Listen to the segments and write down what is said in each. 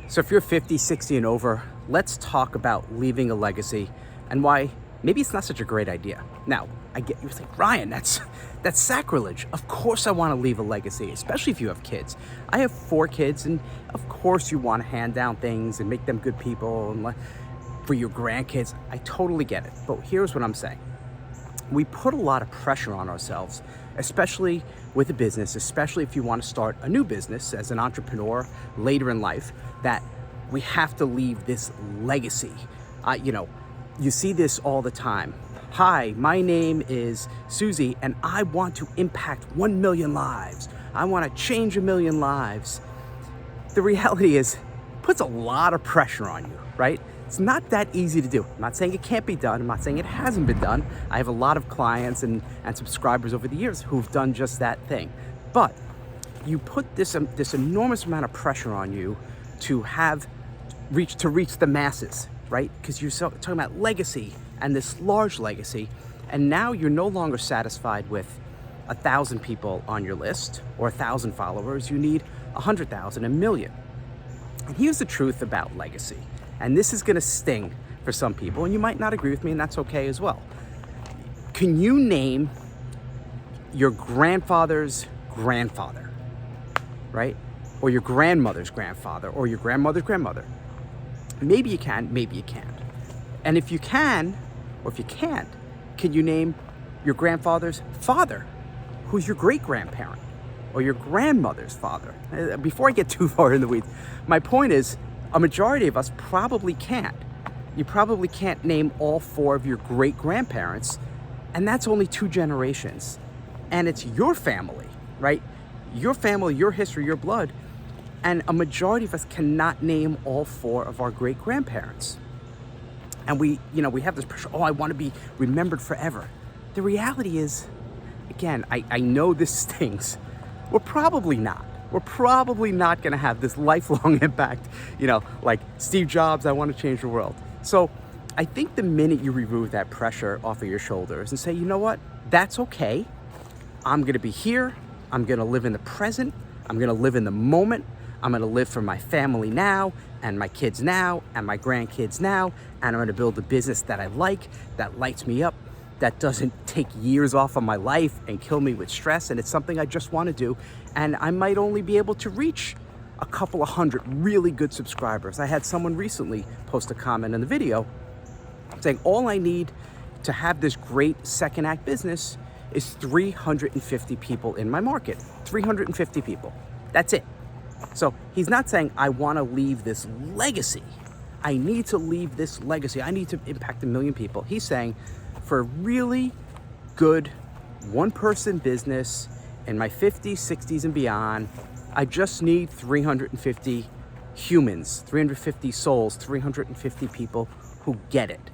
So if you're 50, 60 and over, let's talk about leaving a legacy and why maybe it's not such a great idea. Now, I get you think, Ryan, that's sacrilege. Of course I want to leave a legacy, especially if you have kids. I have 4 kids, and of course you want to hand down things and make them good people and for your grandkids. I totally get it. But here's what I'm saying. We put a lot of pressure on ourselves, especially with a business, especially if you want to start a new business as an entrepreneur later in life, that we have to leave this legacy. You see this all the time. Hi, my name is Susie, and I want to impact 1 million lives. I want to change 1 million lives. The reality is, it puts a lot of pressure on you, right? It's not that easy to do. I'm not saying it can't be done. I'm not saying it hasn't been done. I have a lot of clients and subscribers over the years who've done just that thing. But you put this enormous amount of pressure on you to reach the masses, right? Because you're talking about legacy and this large legacy, and now you're no longer satisfied with 1,000 people on your list or 1,000 followers. You need 100,000, 1 million. And here's the truth about legacy. And this is going to sting for some people, and you might not agree with me, and that's okay as well. Can you name your grandfather's grandfather, right? Or your grandmother's grandfather, or your grandmother's grandmother? Maybe you can, maybe you can't. And if you can, or if you can't, can you name your grandfather's father, who's your great-grandparent, or your grandmother's father? Before I get too far in the weeds, my point is, a majority of us probably can't. You probably can't name all 4 of your great-grandparents, and that's only 2 generations. And it's your family, right? Your family, your history, your blood. And a majority of us cannot name all 4 of our great-grandparents. And we have this pressure, I want to be remembered forever. The reality is, again, I know this stings. We're probably not. We're probably not going to have this lifelong impact, like Steve Jobs, I want to change the world. So I think the minute you remove that pressure off of your shoulders and say, you know what, that's okay. I'm going to be here. I'm going to live in the present. I'm going to live in the moment. I'm going to live for my family now, and my kids now, and my grandkids now, and I'm going to build a business that I like, that lights me up, that doesn't take years off of my life and kill me with stress, and it's something I just want to do. And I might only be able to reach a couple of 100 really good subscribers. I had someone recently post a comment in the video saying, all I need to have this great second act business is 350 people in my market. 350 people. That's it. So he's not saying, I want to leave this legacy. I need to leave this legacy. I need to impact 1 million people. He's saying, for a really good one-person business in my 50s, 60s, and beyond, I just need 350 humans, 350 souls, 350 people who get it.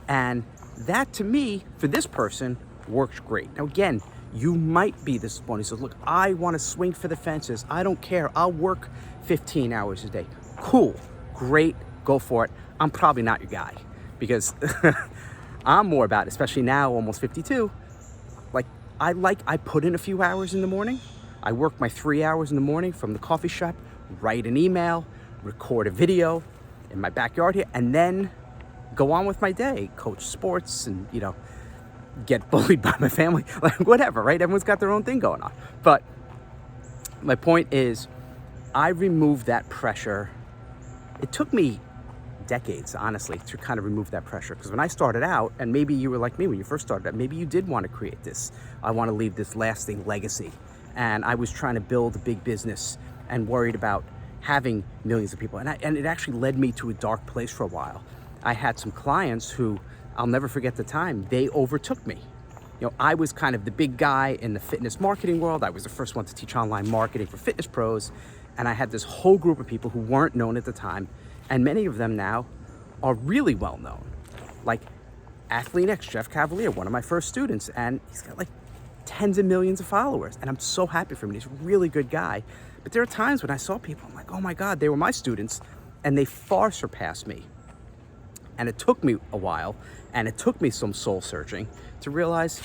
And that, to me, for this person, works great. Now, again, you might be this one who says, look, I want to swing for the fences. I don't care. I'll work 15 hours a day. Cool. Great. Go for it. I'm probably not your guy, because I'm more about, especially now, almost 52, I put in a few hours in the morning. I work my 3 hours in the morning from the coffee shop, write an email, record a video in my backyard here, and then go on with my day, coach sports and, get bullied by my family, like whatever, right? Everyone's got their own thing going on. But my point is, I removed that pressure. It took me decades, honestly, to kind of remove that pressure. Because when I started out, and maybe you were like me when you first started out, maybe you did want to create this. I want to leave this lasting legacy. And I was trying to build a big business and worried about having millions of people. And it actually led me to a dark place for a while. I had some clients who, I'll never forget the time, they overtook me. I was kind of the big guy in the fitness marketing world. I was the first one to teach online marketing for fitness pros. And I had this whole group of people who weren't known at the time. And many of them now are really well known. Like Athlete X, Jeff Cavalier, one of my first students. And he's got like tens of millions of followers. And I'm so happy for him. He's a really good guy. But there are times when I saw people, I'm like, oh my God, they were my students. And they far surpassed me. And it took me a while, and it took me some soul searching to realize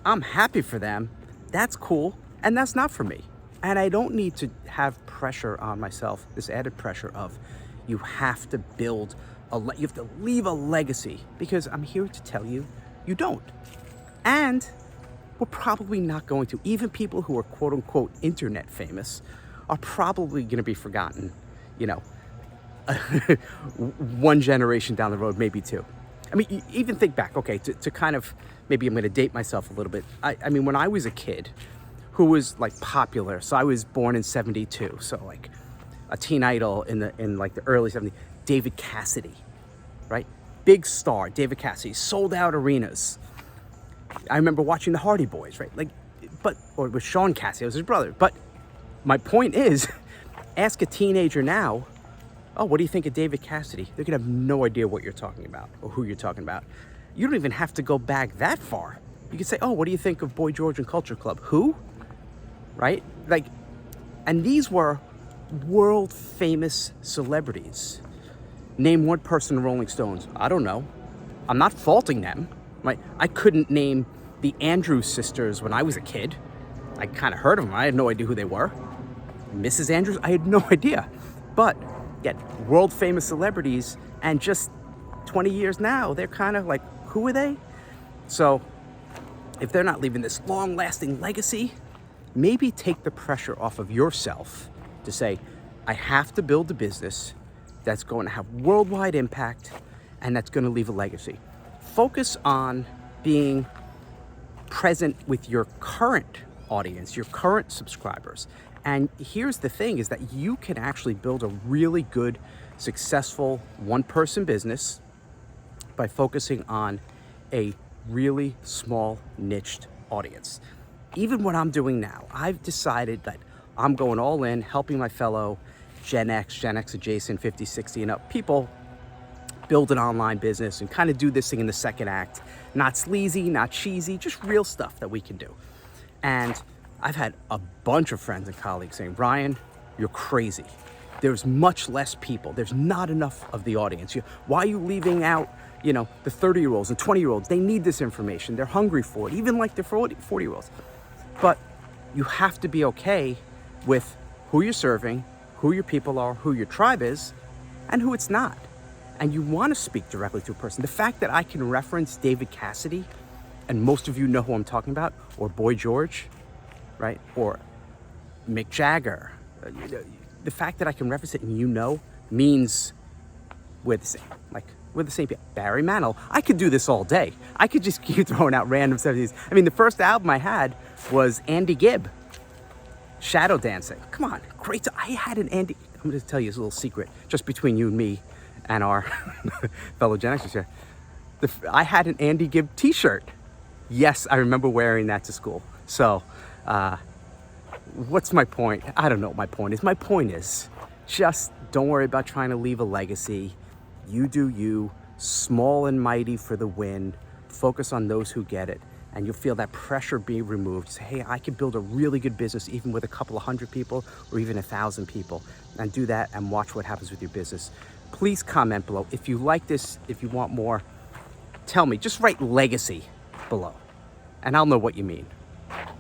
I'm happy for them. That's cool. And that's not for me. And I don't need to have pressure on myself, this added pressure of you have to build you have to leave a legacy, because I'm here to tell you, you don't. And we're probably not going to. Even people who are quote unquote internet famous are probably going to be forgotten, you know, one generation down the road, maybe two. I mean, even think back, okay, to kind of, maybe I'm going to date myself a little bit. I mean, when I was a kid who was like popular, so I was born in 72, so like a teen idol in like the early 70s, David Cassidy, right? Big star, David Cassidy, sold out arenas. I remember watching the Hardy Boys, right? Or it was Sean Cassidy, it was his brother. But my point is, ask a teenager now, oh, what do you think of David Cassidy? They're gonna have no idea what you're talking about or who you're talking about. You don't even have to go back that far. You can say, oh, what do you think of Boy George and Culture Club? Who? Right? And these were world famous celebrities. Name one person in Rolling Stones. I don't know. I'm not faulting them. Right? I couldn't name the Andrews sisters when I was a kid. I kind of heard of them. I had no idea who they were. Mrs. Andrews, I had no idea. But yet, world famous celebrities, and just 20 years now, they're kind of like, who are they? So if they're not leaving this long lasting legacy, maybe take the pressure off of yourself to say, I have to build a business that's going to have worldwide impact and that's going to leave a legacy. Focus on being present with your current audience, your current subscribers. And here's the thing, is that you can actually build a really good, successful one-person business by focusing on a really small niched audience. Even what I'm doing now, I've decided that I'm going all in, helping my fellow Gen X adjacent, 50, 60 and up people build an online business and kind of do this thing in the second act. Not sleazy, not cheesy, just real stuff that we can do. And I've had a bunch of friends and colleagues saying, Ryan, you're crazy. There's much less people. There's not enough of the audience. Why are you leaving out, the 30-year-olds and 20-year-olds? They need this information. They're hungry for it, even like the 40-year-olds. But you have to be okay with who you're serving, who your people are, who your tribe is, and who it's not. And you want to speak directly to a person. The fact that I can reference David Cassidy, and most of you know who I'm talking about, or Boy George, right? Or Mick Jagger. The fact that I can reference it and means we're the same. We're the same people. Barry Manilow. I could do this all day. I could just keep throwing out random 70s. I mean, the first album I had was Andy Gibb, Shadow Dancing. Come on, great. I had an Andy. I'm going to tell you a little secret, just between you and me and our fellow Gen Xers here. I had an Andy Gibb t-shirt. Yes, I remember wearing that to school. So, what's my point? I don't know what my point is. My point is, just don't worry about trying to leave a legacy. You do you, small and mighty for the win. Focus on those who get it, and you'll feel that pressure be removed. Say, hey, I can build a really good business even with a couple of hundred people or even 1,000 people, and do that and watch what happens with your business. Please comment below. If you like this, if you want more, tell me. Just write legacy below, and I'll know what you mean.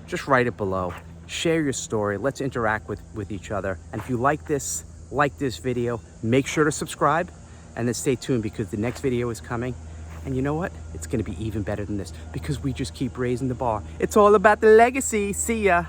Just write it below. Share your story. Let's interact with each other. And if you like this video, make sure to subscribe, and then stay tuned, because the next video is coming. And you know what? It's going to be even better than this, because we just keep raising the bar. It's all about the legacy. See ya.